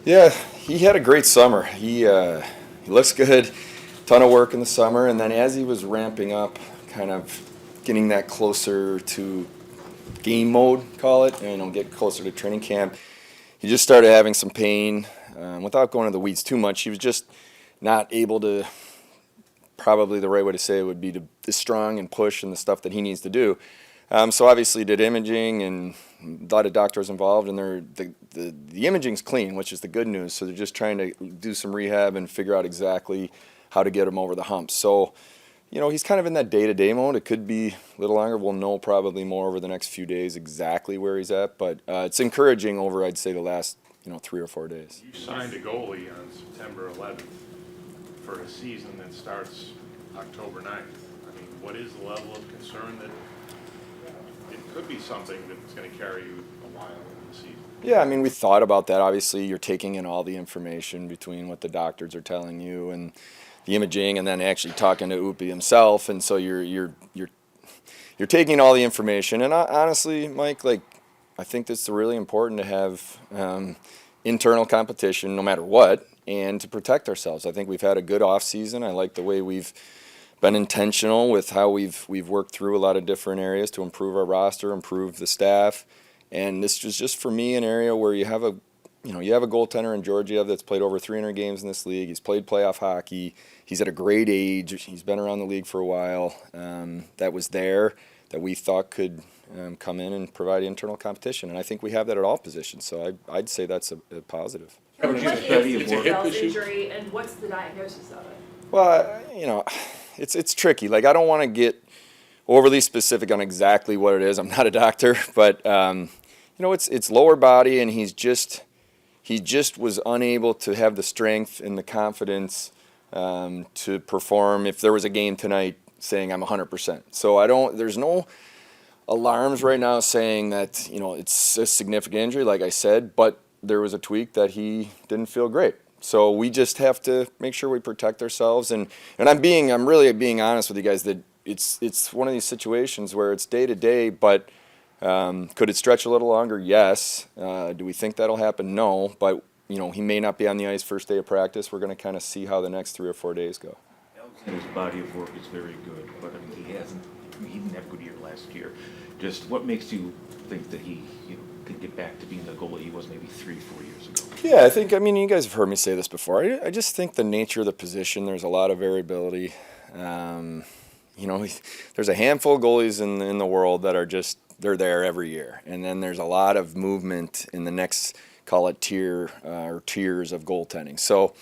Yeah, he had a great summer. He looks good, ton of work in the summer, and then as he was ramping up, kind of getting that closer to game mode, call it, get closer to training camp, he just started having some pain. Without going into the weeds too much, he was just not able to. Probably the right way to say it would be to strong and push and the stuff that he needs to do. So obviously did imaging and a lot of doctors involved, and the imaging's clean, which is the good news. So they're just trying to do some rehab and figure out exactly how to get him over the hump. So, he's kind of in that day-to-day mode. It could be a little longer. We'll know probably more over the next few days exactly where he's at. But it's encouraging over, I'd say, the last 3 or 4 days. You signed a goalie on September 11th for a season that starts October 9th. I mean, what is the level of concern that it could be something that's going to carry you a while in the season? Yeah, I mean, we thought about that. Obviously, you're taking in all the information between what the doctors are telling you and the imaging, and then actually talking to Upi himself, and so you're taking all the information. And honestly, Mike, I think it's really important to have internal competition, no matter what, and to protect ourselves. I think we've had a good off season. I like the way we've been intentional with how we've worked through a lot of different areas to improve our roster, improve the staff, and this was just for me an area where you have a goaltender in Georgiev that's played over 300 games in this league. He's played playoff hockey. He's at a great age. He's been around the league for a while. That was there that we thought could come in and provide internal competition, and I think we have that at all positions. So I'd say that's a positive. What is the hip injury, and what's the diagnosis of it? Well, it's tricky. I don't want to get overly specific on exactly what it is. I'm not a doctor, but it's lower body, and he just was unable to have the strength and the confidence to perform if there was a game tonight saying I'm 100%. So there's no alarms right now saying that it's a significant injury, like I said, but there was a tweak that he didn't feel great. So we just have to make sure we protect ourselves, and I'm really being honest with you guys that it's one of these situations where it's day to day, but could it stretch a little longer? Yes. Do we think that'll happen? No. But he may not be on the ice first day of practice. We're going to kind of see how the next 3 or 4 days go. His body of work is very good, but he didn't have a good year last year. Just what makes you think that he could get back to being the goalie he was maybe 3-4 years ago? Yeah, I think, you guys have heard me say this before. I just think the nature of the position, there's a lot of variability. There's a handful of goalies in the world that are they're there every year. And then there's a lot of movement in the next, call it tier or tiers of goaltending. So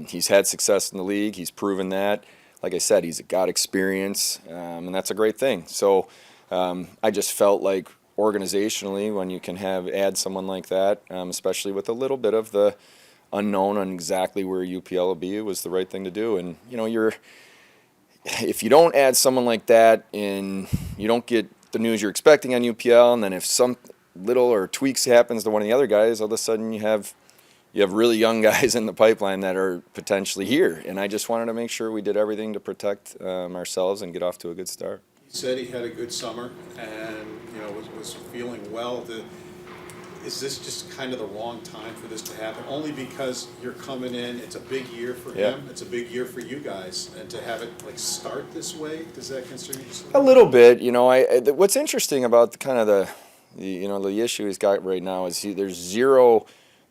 he's had success in the league. He's proven that. Like I said, he's got experience, and that's a great thing. So I just felt like organizationally, when you can add someone like that, especially with a little bit of the unknown on exactly where UPL will be, it was the right thing to do. And if you don't add someone like that and you don't get the news you're expecting on UPL, and then if some little or tweaks happens to one of the other guys, all of a sudden you have really young guys in the pipeline that are potentially here. And I just wanted to make sure we did everything to protect ourselves and get off to a good start. He said he had a good summer and was feeling well. Is this just kind of the wrong time for this to happen? Only because you're coming in, it's a big year for him, it's a big year for you guys, and to have it start this way, does that concern you? A little bit. What's interesting about the issue he's got right now is there's zero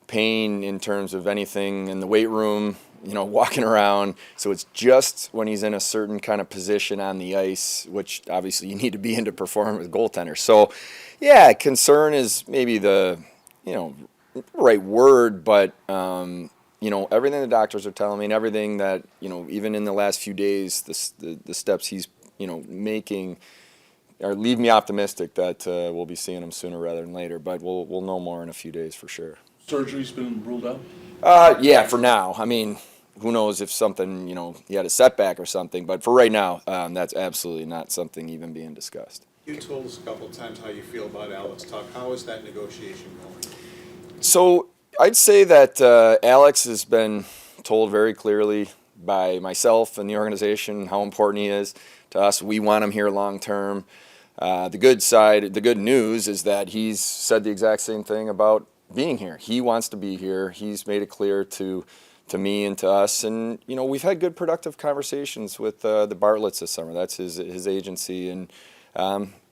pain in terms of anything in the weight room, walking around. So it's just when he's in a certain kind of position on the ice, which obviously you need to be in to perform with goaltenders. So, yeah, concern is maybe the, right word, but, everything the doctors are telling me and everything that, even in the last few days, the steps he's, making leave me optimistic that we'll be seeing him sooner rather than later. But we'll know more in a few days for sure. Surgery's been ruled out? Yeah, for now. Who knows if something, he had a setback or something. But for right now, that's absolutely not something even being discussed. You told us a couple of times how you feel about Alex Tuch. How is that negotiation going? So I'd say that Alex has been told very clearly by myself and the organization how important he is to us. We want him here long term. The good news is that he's said the exact same thing about being here. He wants to be here. He's made it clear to me and to us. And, you know, we've had good productive conversations with the Bartletts this summer. That's his agency. And,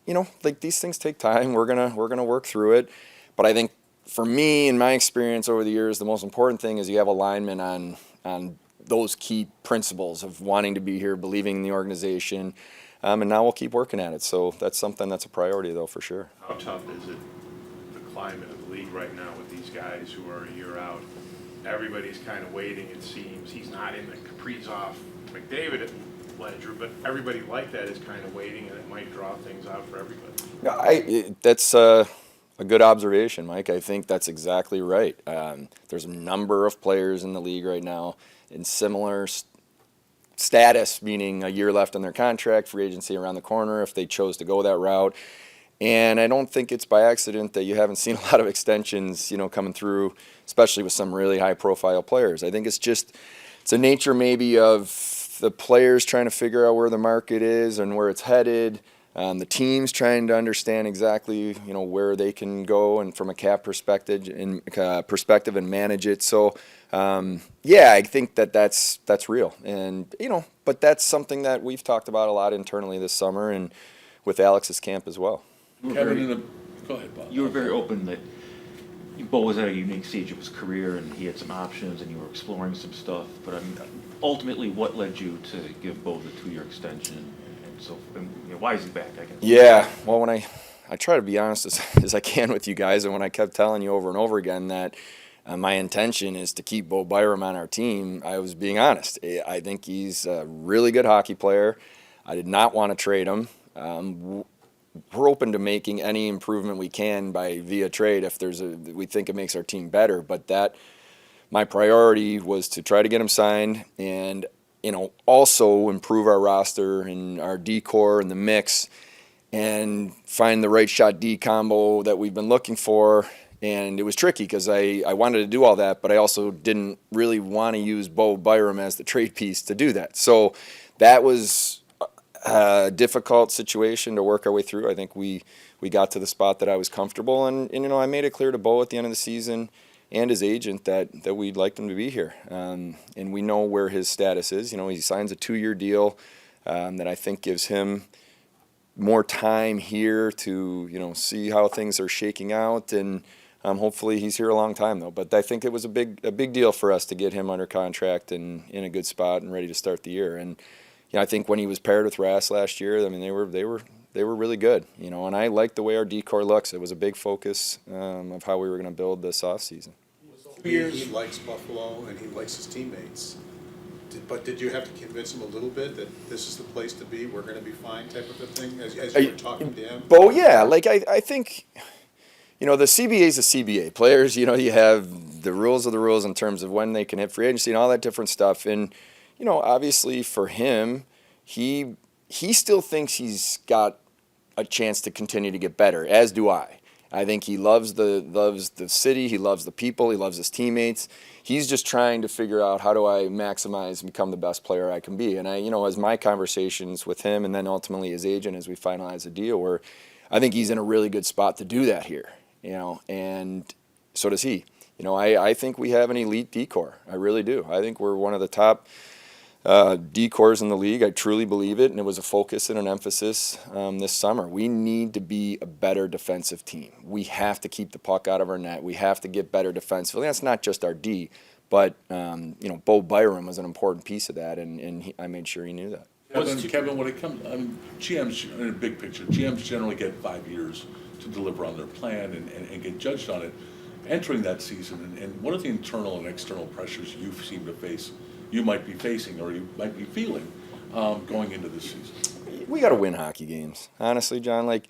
you know, like these things take time. We're gonna work through it. But I think for me, in my experience over the years, the most important thing is you have alignment on those key principles of wanting to be here, believing in the organization. And now we'll keep working at it. So that's something that's a priority, though, for sure. How tough is it, the climate of the league right now with these guys who are a year out? Everybody's kind of waiting, it seems. He's not in the Kaprizov, McDavid ledger, but everybody like that is kind of waiting, and it might draw things out for everybody. Yeah, that's a good observation, Mike. I think that's exactly right. There's a number of players in the league right now in similar status, meaning a year left on their contract, free agency around the corner if they chose to go that route. And I don't think it's by accident that you haven't seen a lot of extensions, you know, coming through, especially with some really high-profile players. I think it's a nature maybe of the players trying to figure out where the market is and where it's headed. The teams trying to understand exactly, you know, where they can go and from a cap perspective and manage it. So, yeah, I think that's real. And, you know, but that's something that we've talked about a lot internally this summer and with Alex's camp as well. Kevin, go ahead, Bob. You were very open that Bo was at a unique stage of his career and he had some options and you were exploring some stuff. But I mean, ultimately, what led you to give Bo the 2-year extension? And you know, why is he back, I guess? Yeah, well, when I try to be honest as I can with you guys, and when I kept telling you over and over again that my intention is to keep Bo Byram on our team, I was being honest. I think he's a really good hockey player. I did not want to trade him. We're open to making any improvement we can via trade if we think it makes our team better. But my priority was to try to get him signed and, you know, also improve our roster and our D core and the mix and find the right shot D combo that we've been looking for. And it was tricky because I wanted to do all that, but I also didn't really want to use Bo Byram as the trade piece to do that. So that was a difficult situation to work our way through. I think we got to the spot that I was comfortable, and you know, I made it clear to Bo at the end of the season and his agent that we'd like him to be here, and we know where his status is. You know, he signs a 2-year deal that I think gives him more time here to, you know, see how things are shaking out, and hopefully he's here a long time though. But I think it was a big deal for us to get him under contract and in a good spot and ready to start the year. And you know, I think when he was paired with Rass last year, I mean, they were really good, you know, and I liked the way our D-core looks. It was a big focus of how we were going to build this offseason. He likes Buffalo and he likes his teammates. But did you have to convince him a little bit that this is the place to be, we're going to be fine type of a thing, as you were talking to him? Bo, yeah, like I think, you know, the CBA is the CBA. Players, you know, you have the rules of the rules in terms of when they can hit free agency and all that different stuff. And, you know, obviously for him, he still thinks he's got a chance to continue to get better, as do I. I think he loves the city, he loves the people, he loves his teammates. He's just trying to figure out, how do I maximize and become the best player I can be. And I, you know, as my conversations with him and then ultimately his agent as we finalize a deal, where I think he's in a really good spot to do that here, you know, and so does he. You know, I think we have an elite D-core. I really do. I think we're one of the top D-cores in the league. I truly believe it, and it was a focus and an emphasis this summer. We need to be a better defensive team. We have to keep the puck out of our net. We have to get better defensively. That's not just our D, but you know, Bo Byram was an important piece of that, and I made sure he knew that. Kevin, when it comes, I mean, GMs in a big picture, GMs generally get 5 years to deliver on their plan and get judged on it. Entering that season, and what are the internal and external pressures you seem to face? You might be facing or you might be feeling going into this season? We got to win hockey games. Honestly, John, like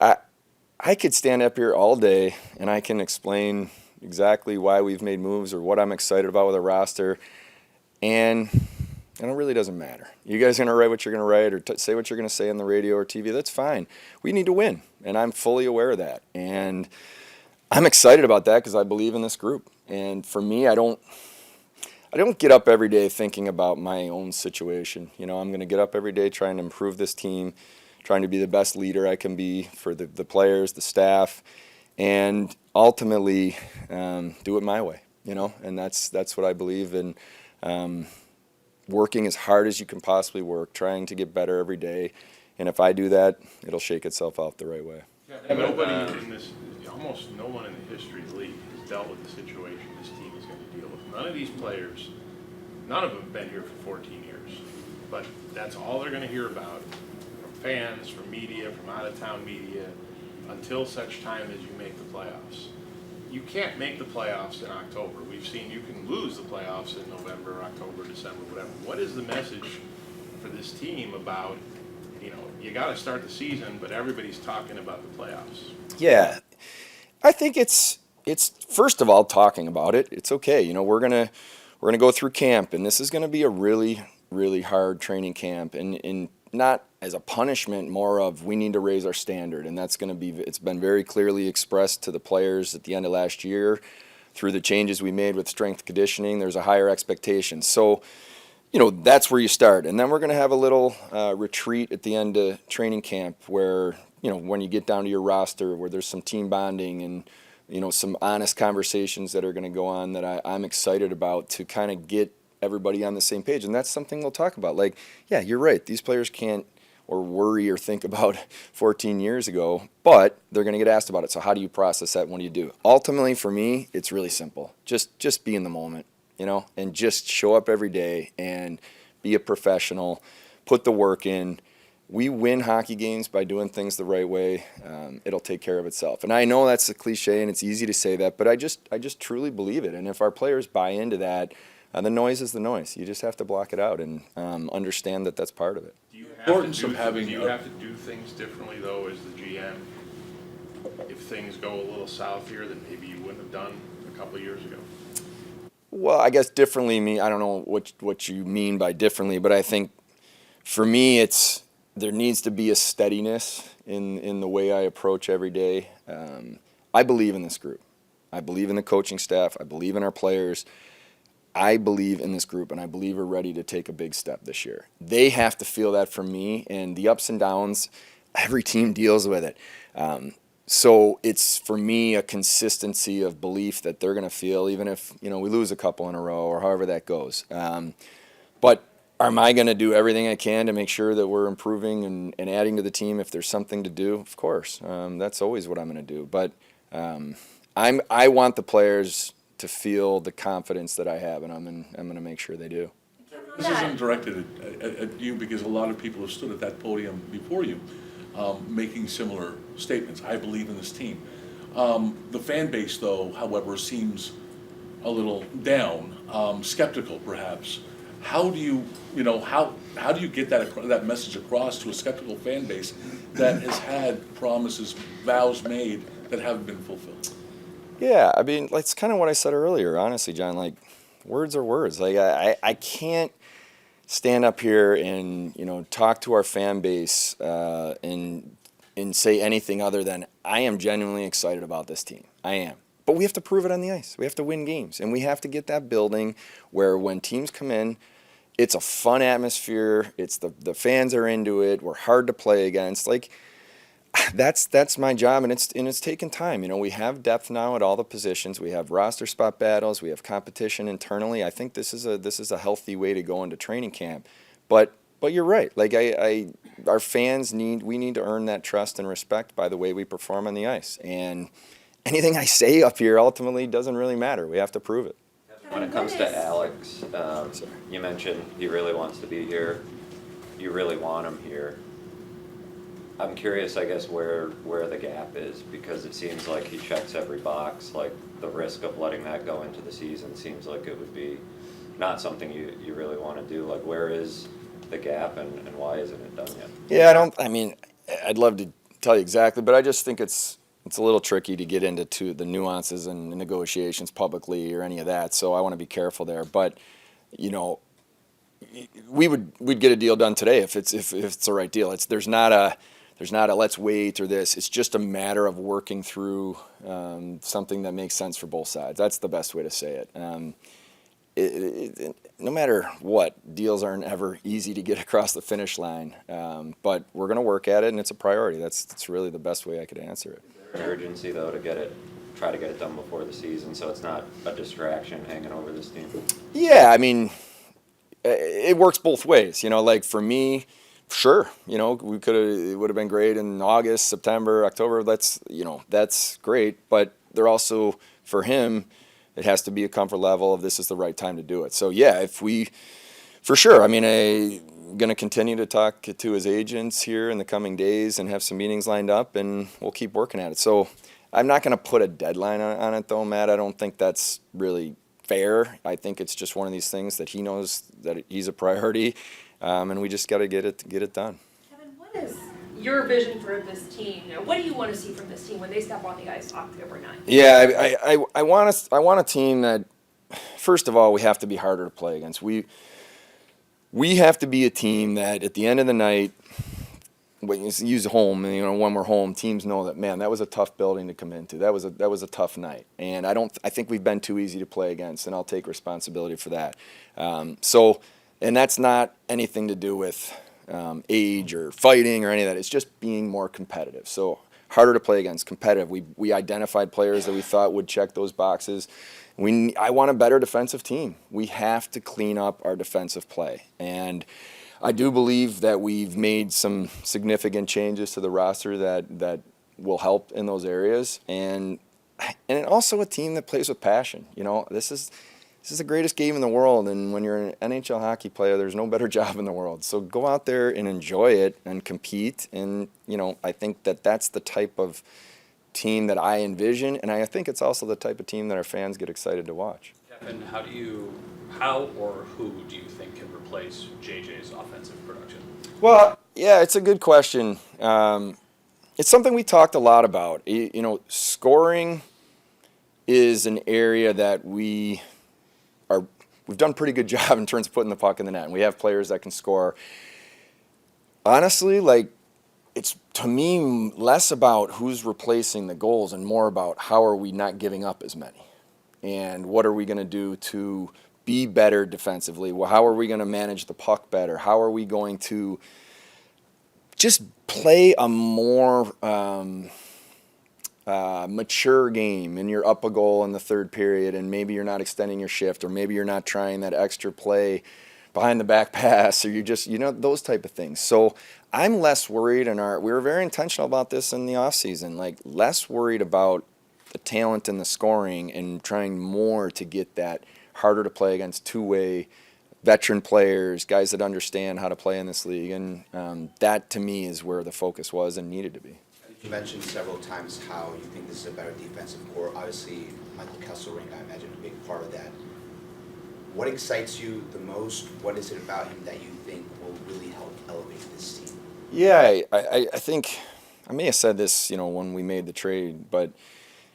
I could stand up here all day and I can explain exactly why we've made moves or what I'm excited about with our roster, and it really doesn't matter. You guys are going to write what you're going to write or say what you're going to say on the radio or TV. That's fine. We need to win, and I'm fully aware of that. And I'm excited about that because I believe in this group. And for me, I don't get up every day thinking about my own situation. You know, I'm going to get up every day trying to improve this team, trying to be the best leader I can be for the players, the staff. and ultimately do it my way, you know, and that's what I believe in. Working as hard as you can possibly work, trying to get better every day, and if I do that, it'll shake itself out the right way. Nobody in this, almost no one in the history of the league has dealt with the situation this team is going to deal with. None of these players, none of them have been here for 14 years, but that's all they're going to hear about from fans, from media, from out-of-town media, until such time as you make the playoffs. You can't make the playoffs in October. We've seen you can lose the playoffs in November, October, December, whatever. What is the message for this team about, you know, you got to start the season, but everybody's talking about the playoffs? Yeah, I think it's first of all talking about it. It's okay. You know, we're gonna go through camp, and this is gonna be a really, really hard training camp, and not as a punishment, more of we need to raise our standard, and that's gonna be. It's been very clearly expressed to the players at the end of last year, through the changes we made with strength conditioning. There's a higher expectation. So, you know, that's where you start. And then we're going to have a little retreat at the end of training camp where, you know, when you get down to your roster, where there's some team bonding and, you know, some honest conversations that are going to go on that I'm excited about to kind of get everybody on the same page. And that's something we'll talk about. Like, yeah, you're right. These players can't or worry or think about 14 years ago, but they're going to get asked about it. So how do you process that? What do you do? Ultimately, for me, it's really simple. Just be in the moment. You know, and just show up every day and be a professional, put the work in. We win hockey games by doing things the right way. It'll take care of itself. And I know that's a cliche and it's easy to say that, but I just truly believe it. And if our players buy into that, the noise is the noise. You just have to block it out and understand that that's part of it. Do you have to do things differently, though, as the GM, if things go a little south here that maybe you wouldn't have done a couple of years ago? Well, I guess differently, I don't know what you mean by differently, but I think for me there needs to be a steadiness in the way I approach every day. I believe in this group. I believe in the coaching staff. I believe in our players. I believe in this group, and I believe we're ready to take a big step this year. They have to feel that from me, and the ups and downs, every team deals with it. So it's, for me, a consistency of belief that they're going to feel, even if, you know, we lose a couple in a row or however that goes. But am I going to do everything I can to make sure that we're improving and adding to the team if there's something to do? Of course. That's always what I'm going to do. But I want the players to feel the confidence that I have, and I'm going to make sure they do. This isn't directed at you because a lot of people have stood at that podium before you making similar statements. I believe in this team. The fan base, though, however, seems a little down, skeptical perhaps. How do you get that message across to a skeptical fan base that has had promises, vows made that haven't been fulfilled? Yeah, I mean, it's kind of what I said earlier, honestly, John. Like, words are words. Like, I can't stand up here and, you know, talk to our fan base and say anything other than I am genuinely excited about this team. I am. But we have to prove it on the ice. We have to win games. And we have to get that building where when teams come in, it's a fun atmosphere. It's the fans are into it. We're hard to play against. Like, that's my job, and it's taken time. You know, we have depth now at all the positions. We have roster spot battles. We have competition internally. I think this is a healthy way to go into training camp. But you're right. Like our fans we need to earn that trust and respect by the way we perform on the ice. And anything I say up here ultimately doesn't really matter. We have to prove it. When it comes to Alex, you mentioned he really wants to be here. You really want him here. I'm curious, I guess, where the gap is, because it seems like he checks every box. Like, the risk of letting that go into the season seems like it would be not something you really want to do. Like, where is the gap, and why isn't it done yet? Yeah, I'd love to tell you exactly, but I just think it's a little tricky to get into the nuances and negotiations publicly or any of that, so I want to be careful there. But, you know, we'd get a deal done today if it's the right deal. There's not a let's wait or this. It's just a matter of working through something that makes sense for both sides. That's the best way to say it. No matter what, deals aren't ever easy to get across the finish line. But we're going to work at it, and it's a priority. That's really the best way I could answer it. an urgency though to try to get it done before the season so it's not a distraction hanging over this team? Yeah, I mean, it works both ways. You know, like for me, sure, you know, it would have been great in August, September, October. That's great. But they're also, for him, it has to be a comfort level of this is the right time to do it. So yeah, for sure. I mean, I'm going to continue to talk to his agents here in the coming days and have some meetings lined up, and we'll keep working at it. So I'm not going to put a deadline on it, though, Matt. I don't think that's really fair. I think it's just one of these things that he knows that he's a priority, and we just got to get it done. Kevyn, what is your vision for this team? You know, what do you want to see from this team when they step on the ice October 9th? Yeah, I want a team that, first of all, we have to be harder to play against. We have to be a team that at the end of the night, when you use home, and when we're home, teams know that, man, that was a tough building to come into. That was a tough night, and I think we've been too easy to play against, and I'll take responsibility for that. And that's not anything to do with age or fighting or any of that. It's just being more competitive. So harder to play against, competitive. We identified players that we thought would check those boxes. I want a better defensive team. We have to clean up our defensive play. And I do believe that we've made some significant changes to the roster that will help in those areas. And also a team that plays with passion. You know, this is the greatest game in the world, and when you're an NHL hockey player, there's no better job in the world. So go out there and enjoy it and compete. And, I think that's the type of team that I envision, and I think it's also the type of team that our fans get excited to watch. Kevyn, how or who do you think can replace JJ's offensive production? Well, yeah, it's a good question. It's something we talked a lot about. Scoring is an area that we've done a pretty good job in terms of putting the puck in the net, and we have players that can score. Honestly, it's, to me, less about who's replacing the goals and more about how are we not giving up as many, and what are we going to do to be better defensively. Well, how are we going to manage the puck better? How are we going to just play a more mature game, and you're up a goal in the third period, and maybe you're not extending your shift, or maybe you're not trying that extra play behind the back pass, or you're just, those type of things. So I'm less worried, and we were very intentional about this in the offseason, less worried about the talent and the scoring and trying more to get that harder to play against two-way veteran players, guys that understand how to play in this league. And that, to me, is where the focus was and needed to be. You mentioned several times how you think this is a better defensive core. Obviously, Michael Kesselring, I imagine, a big part of that. What excites you the most? What is it about him that you think will really help elevate this team? Yeah, I think I may have said this, when we made the trade, but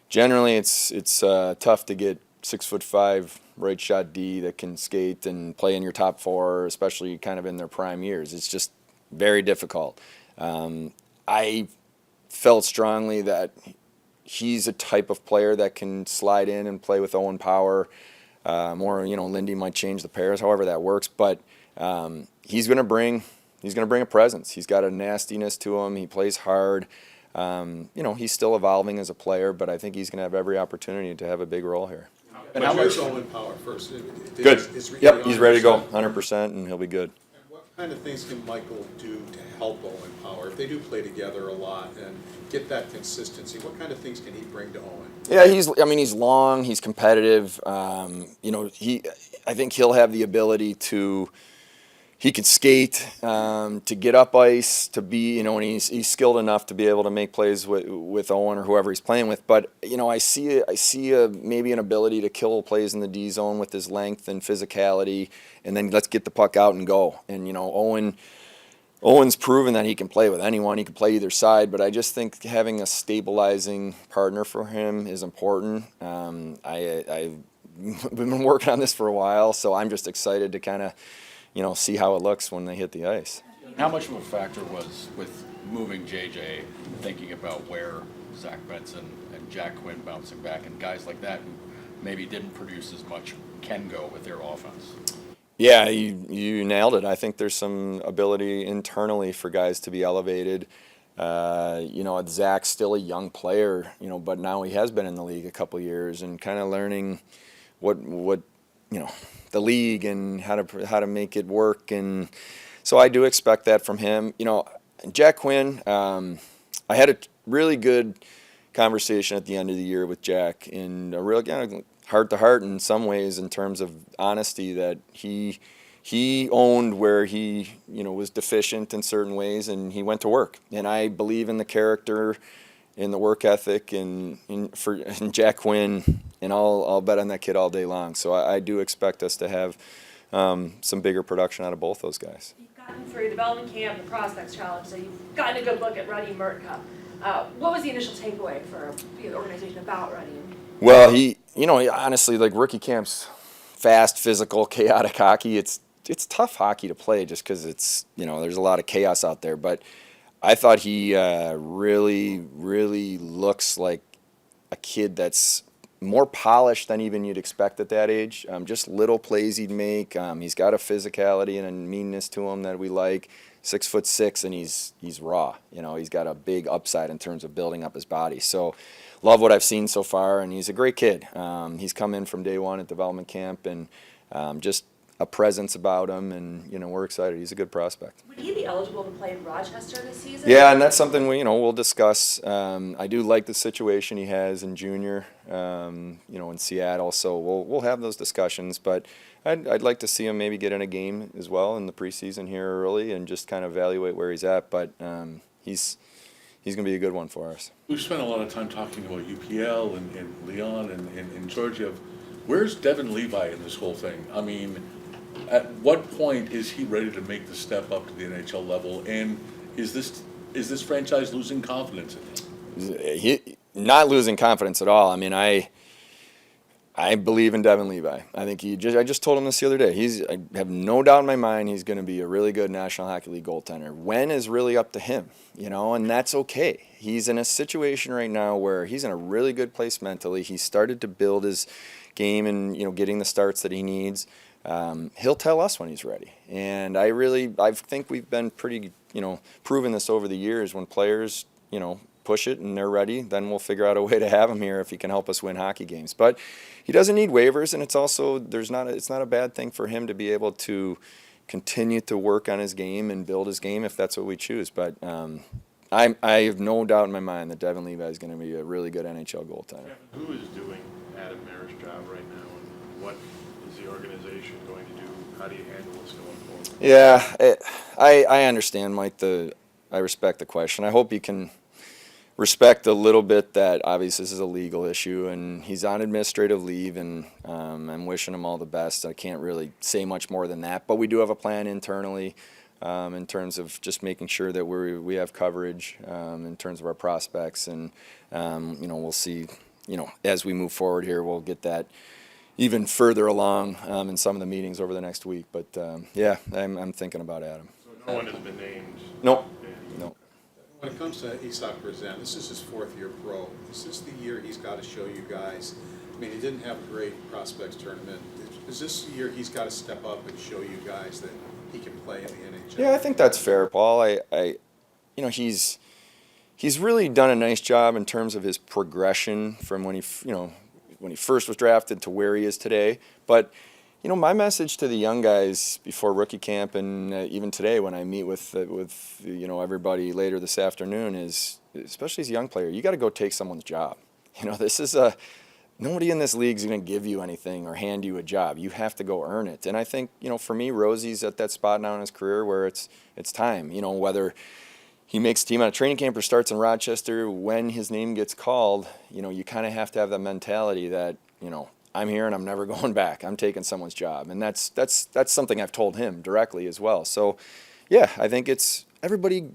generally it's tough to get 6'5" right shot D that can skate and play in your top four, especially kind of in their prime years. It's just very difficult. I felt strongly that he's a type of player that can slide in and play with Owen Power. Lindy might change the pairs, however that works. But he's going to bring a presence. He's got a nastiness to him. He plays hard. He's still evolving as a player, but I think he's going to have every opportunity to have a big role here. And how much Owen Power first? Good. Yep, he's ready to go, 100%, and he'll be good. And what kind of things can Michael do to help Owen Power? If they do play together a lot and get that consistency, what kind of things can he bring to Owen? Yeah, he's long, he's competitive. I think he'll have the ability to. He can skate, to get up ice, to be, and he's skilled enough to be able to make plays with Owen or whoever he's playing with. But, I see maybe an ability to kill plays in the D zone with his length and physicality, and then let's get the puck out and go. And, Owen's proven that he can play with anyone. He can play either side, but I just think having a stabilizing partner for him is important. I've been working on this for a while, so I'm just excited to kind of, see how it looks when they hit the ice. How much of a factor was with moving JJ, thinking about where Zach Benson and Jack Quinn bouncing back and guys like that who maybe didn't produce as much can go with their offense? Yeah, you nailed it. I think there's some ability internally for guys to be elevated. Zach's still a young player, but now he has been in the league a couple years and kind of learning what the league and how to make it work. And so I do expect that from him. Jack Quinn, I had a really good conversation at the end of the year with Jack, and a real heart to heart in some ways in terms of honesty, that he owned where he was deficient in certain ways, and he went to work. And I believe in the character, in the work ethic, and in Jack Quinn, and I'll bet on that kid all day long. So I do expect us to have some bigger production out of both those guys. You've gotten through development camp, the prospects challenge, so you've gotten a good look at Ruddy Murtka. What was the initial takeaway for the organization about Ruddy? Well, he honestly, like, rookie camp's fast, physical, chaotic hockey. It's tough hockey to play just because there's a lot of chaos out there. But I thought he really, really looks like a kid that's more polished than even you'd expect at that age. Just little plays he'd make. He's got a physicality and a meanness to him that we like. 6'6", and he's raw. He's got a big upside in terms of building up his body. So, love what I've seen so far, and he's a great kid. He's come in from day one at development camp, and just a presence about him, and we're excited. He's a good prospect. Would he be eligible to play in Rochester this season? Yeah, and that's something we'll discuss. I do like the situation he has in junior, in Seattle. So we'll have those discussions. But I'd like to see him maybe get in a game as well in the preseason here early and just kind of evaluate where he's at. But he's going to be a good one for us. We've spent a lot of time talking about UPL and Leon and Georgiev. Where's Devin Levi in this whole thing? I mean, at what point is he ready to make the step up to the NHL level? And is this franchise losing confidence in him? He not losing confidence at all. I mean, I believe in Devin Levi. I think I just told him this the other day. I have no doubt in my mind he's going to be a really good National Hockey League goaltender. When is really up to him, and that's okay. He's in a situation right now where he's in a really good place mentally. He's started to build his game and, getting the starts that he needs. He'll tell us when he's ready. And I think we've been pretty, proving this over the years. When players, push it and they're ready, then we'll figure out a way to have him here if he can help us win hockey games. But he doesn't need waivers, and it's also it's not a bad thing for him to be able to continue to work on his game and build his game if that's what we choose. But I have no doubt in my mind that Devin Levi is going to be a really good NHL goaltender. Who is doing Adam Merritt's job right now, and what is the organization going to do? How do you handle this going forward? Yeah, I understand, Mike. I respect the question. I hope you can respect a little bit that obviously this is a legal issue, and he's on administrative leave, and I'm wishing him all the best. I can't really say much more than that, but we do have a plan internally in terms of just making sure that we have coverage in terms of our prospects, and we'll see. As we move forward here, we'll get that even further along in some of the meetings over the next week. But I'm thinking about Adam. So no one has been named? No. When it comes to Isak Brezan, this is his 4th year pro. Is this the year he's got to show you guys? I mean, he didn't have a great prospects tournament. Is this the year he's got to step up and show you guys that he can play in the NHL? Yeah, I think that's fair, Paul. He's really done a nice job in terms of his progression from when he first was drafted to where he is today. But my message to the young guys before rookie camp, and even today when I meet with everybody later this afternoon, is, especially as a young player, you got to go take someone's job. This is nobody in this league is going to give you anything or hand you a job. You have to go earn it. And I think for me, Rosie's at that spot now in his career where it's time. Whether he makes a team out of training camp or starts in Rochester, when his name gets called, you kind of have to have that mentality that I'm here and I'm never going back. I'm taking someone's job. And that's something I've told him directly as well. So, yeah, I think everybody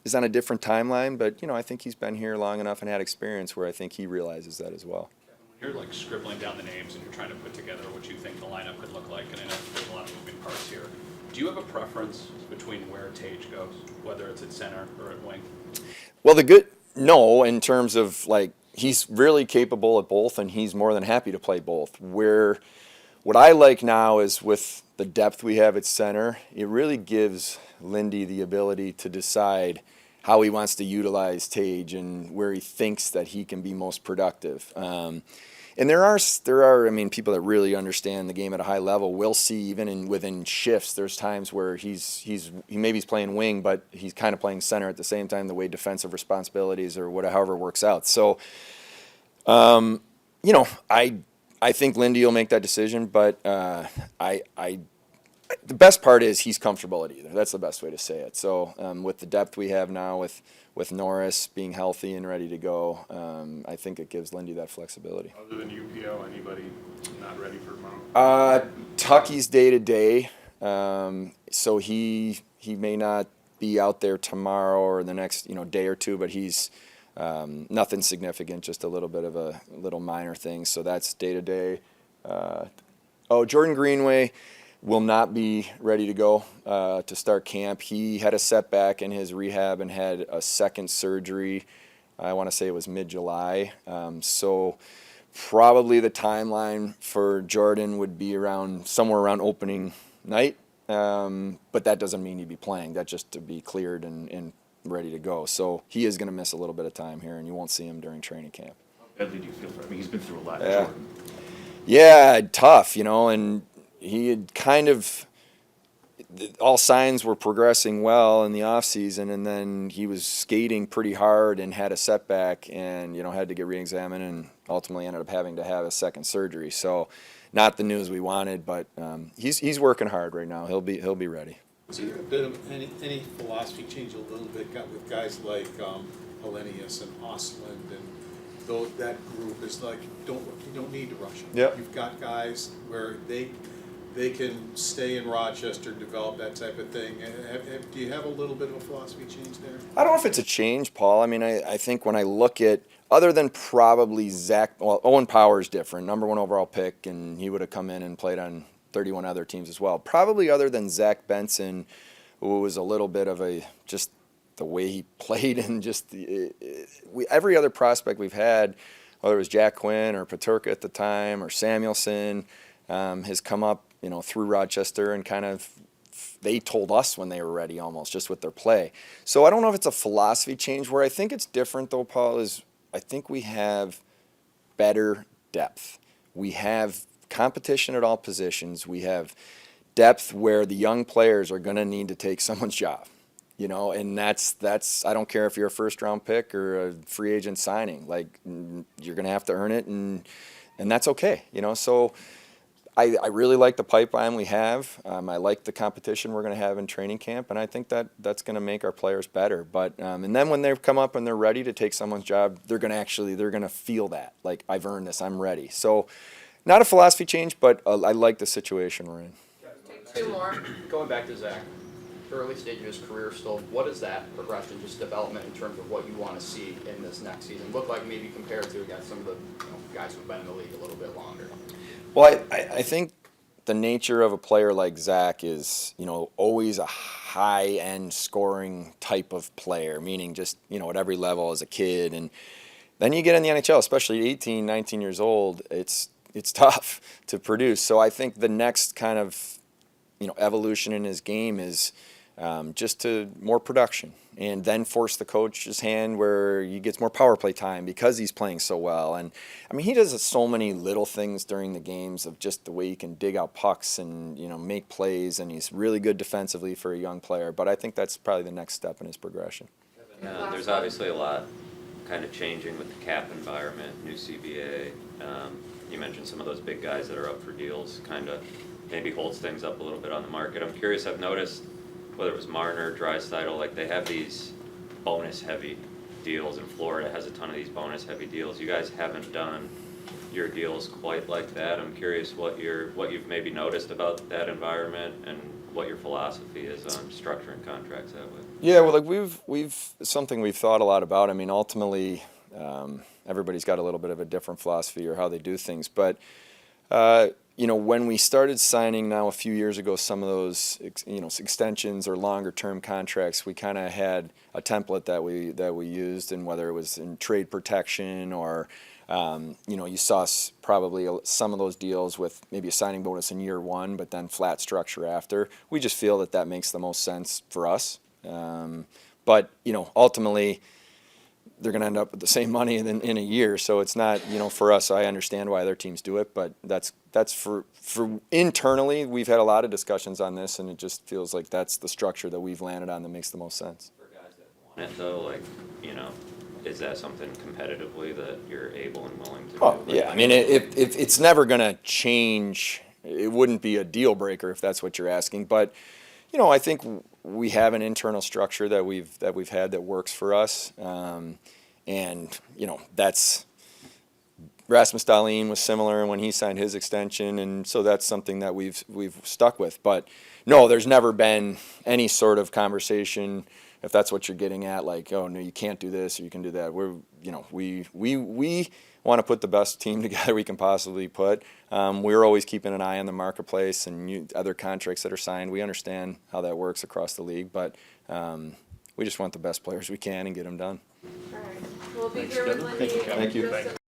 is on a different timeline, but, I think he's been here long enough and had experience where I think he realizes that as well. When you're scribbling down the names and you're trying to put together what you think the lineup could look like, and I know there's a lot of moving parts here, do you have a preference between where Tage goes, whether it's at center or at wing? Well, no, in terms of he's really capable at both, and he's more than happy to play both. What I like now is with the depth we have at center, it really gives Lindy the ability to decide how he wants to utilize Tage and where he thinks that he can be most productive. And there are, I mean, people that really understand the game at a high level will see even within shifts. There's times where maybe he's playing wing, but he's kind of playing center at the same time. The way defensive responsibilities or however it works out. So, you know, I think Lindy will make that decision, but the best part is he's comfortable at either. That's the best way to say it. So with the depth we have now, with Norris being healthy and ready to go, I think it gives Lindy that flexibility. Other than UPO, anybody not ready for tomorrow? Tucky's day to day, so he may not be out there tomorrow or the next day or two, but he's nothing significant, just a little bit of a little minor thing. So that's day to day. Jordan Greenway will not be ready to go to start camp. He had a setback in his rehab and had a second surgery. I want to say it was mid-July. So probably the timeline for Jordan would be somewhere around opening night. But that doesn't mean he'd be playing. That's just to be cleared and ready to go. So he is going to miss a little bit of time here, and you won't see him during training camp. How badly do you feel for him? I mean, he's been through a lot. Yeah. Jordan. Yeah, tough, and he had kind of all signs were progressing well in the off season, and then he was skating pretty hard and had a setback, and had to get re-examined, and ultimately ended up having to have a second surgery. So, not the news we wanted, but he's working hard right now. He'll be ready. Is there a bit of any philosophy change a little bit with guys like Hellenius and Osland and that group is like you don't need to rush them. Yep. You've got guys where they can stay in Rochester, develop that type of thing. Do you have a little bit of a philosophy change there? I don't know if it's a change, Paul. I mean, I think when I look at, other than probably Owen Power's different, number 1 overall pick, and he would have come in and played on 31 other teams as well. Probably other than Zach Benson, who was a little bit of just the way he played and just every other prospect we've had, whether it was Jack Quinn or Peterka at the time or Samuelson, has come up, through Rochester and kind of they told us when they were ready almost just with their play. So I don't know if it's a philosophy change. Where I think it's different though, Paul, is I think we have better depth. We have competition at all positions. We have depth where the young players are going to need to take someone's job. And that's I don't care if you're a first round pick or a free agent signing. Like you're going to have to earn it, and that's okay. So I really like the pipeline we have. I like the competition we're going to have in training camp, and I think that's going to make our players better. But and then when they come up and they're ready to take someone's job, they're going to feel that like I've earned this, I'm ready. So not a philosophy change, but I like the situation we're in. Take 2 more. Going back to Zach, early stage of his career still, what is that progression, just development in terms of what you want to see in this next season look like maybe compared to against some of the guys who've been in the league a little bit longer? Well, I think the nature of a player like Zach is, always a high-end scoring type of player, meaning just, at every level as a kid. And then you get in the NHL, especially at 18, 19 years old, it's tough to produce. So I think the next kind of, evolution in his game is just to more production, and then force the coach's hand where he gets more power play time because he's playing so well. And I mean, he does so many little things during the games of just the way he can dig out pucks and make plays, and he's really good defensively for a young player. But I think that's probably the next step in his progression. Yeah, there's obviously a lot kind of changing with the cap environment, new CBA. You mentioned some of those big guys that are up for deals, kind of maybe holds things up a little bit on the market. I'm curious, I've noticed whether it was Marner, Draisaitl, like they have these bonus-heavy deals, and Florida has a ton of these bonus-heavy deals. You guys haven't done your deals quite like that. I'm curious what you've maybe noticed about that environment and what your philosophy is on structuring contracts that way. Yeah, well, like we've something we've thought a lot about. I mean, ultimately, everybody's got a little bit of a different philosophy or how they do things, but when we started signing now a few years ago, some of those extensions or longer term contracts, we kind of had a template that we used, and whether it was in trade protection or you saw probably some of those deals with maybe a signing bonus in year 1, but then flat structure after. We just feel that makes the most sense for us. but, you know, ultimately, they're going to end up with the same money in a year. So it's not, you know, for us, I understand why other teams do it, but that's for internally, we've had a lot of discussions on this, and it just feels like that's the structure that we've landed on that makes the most sense. For guys that want it though, like, you know, is that something competitively that you're able and willing to do? Oh, yeah. I mean, if it's never going to change, it wouldn't be a deal breaker if that's what you're asking. But, you know, I think we have an internal structure that we've had that works for us. And, you know, that's Rasmus Dahlin was similar when he signed his extension. And so that's something that we've stuck with. But, no, there's never been any sort of conversation, if that's what you're getting at, like, oh, no, you can't do this or you can do that. We want to put the best team together we can possibly put. We're always keeping an eye on the marketplace and other contracts that are signed. We understand how that works across the league, but we just want the best players we can and get them done. All right, we'll be here with Lindy. Thank you. in just a